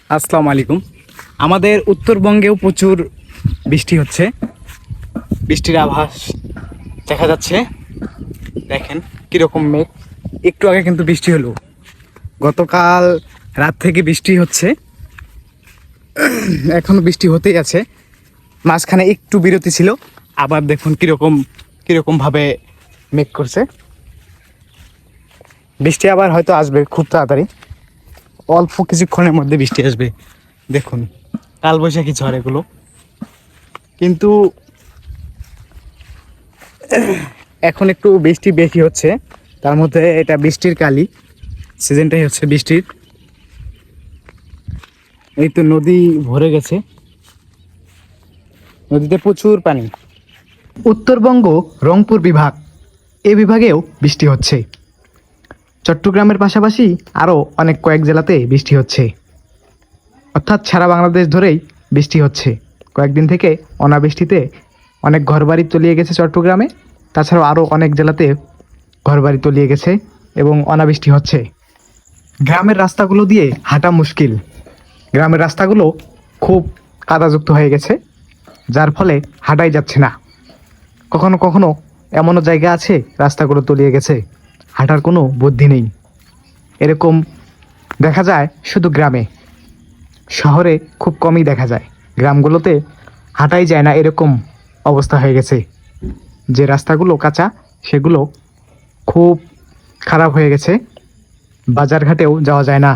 আসসালামু আলাইকুম। আমাদের উত্তরবঙ্গেও প্রচুর বৃষ্টি হচ্ছে, বৃষ্টির আভাস দেখা যাচ্ছে। দেখেন কীরকম মেঘ। একটু আগে কিন্তু বৃষ্টি হলো, গতকাল রাত থেকে বৃষ্টি হচ্ছে, এখনো বৃষ্টি হতেই আছে। মাঝখানে একটু বিরতি ছিল, আবার দেখুন কীরকমভাবে মেঘ করছে। বৃষ্টি আবার হয়তো আসবে খুব তাড়াতাড়ি, অল্প কিছুক্ষণের মধ্যে বৃষ্টি আসবে। দেখুন কালবৈশাখী ঝড় এগুলো, কিন্তু এখন একটু বৃষ্টি বেশি হচ্ছে। তার মধ্যে এটা বৃষ্টির কালই, সিজনটাই হচ্ছে বৃষ্টির। এই তো নদী ভরে গেছে, নদীতে প্রচুর পানি। উত্তরবঙ্গ রংপুর বিভাগ, এই বিভাগেও বৃষ্টি হচ্ছে। চট্টগ্রামের পাশাপাশি আরও অনেক কয়েক জেলাতে বৃষ্টি হচ্ছে, অর্থাৎ সারা বাংলাদেশ ধরেই বৃষ্টি হচ্ছে। কয়েকদিন থেকে অনাবৃষ্টিতে অনেক ঘরবাড়ি তলিয়ে গেছে চট্টগ্রামে, তাছাড়াও আরও অনেক জেলাতে ঘরবাড়ি তলিয়ে গেছে এবং অনাবৃষ্টি হচ্ছে। গ্রামের রাস্তাগুলো দিয়ে হাঁটা মুশকিল, গ্রামের রাস্তাগুলো খুব কাদাযুক্ত হয়ে গেছে, যার ফলে হাঁটাই যাচ্ছে না। কখনো কখনো এমনও জায়গা আছে রাস্তাগুলো তলিয়ে গেছে, হাঁটার কোনো বুদ্ধি নেই। এরকম দেখা যায় শুধু গ্রামে, শহরে খুব কমই দেখা যায়। গ্রামগুলোতে হাঁটাই যায় না, এরকম অবস্থা হয়ে গেছে। যে রাস্তাগুলো কাঁচা সেগুলো খুব খারাপ হয়ে গেছে, বাজারঘাটেও যাওয়া যায় না।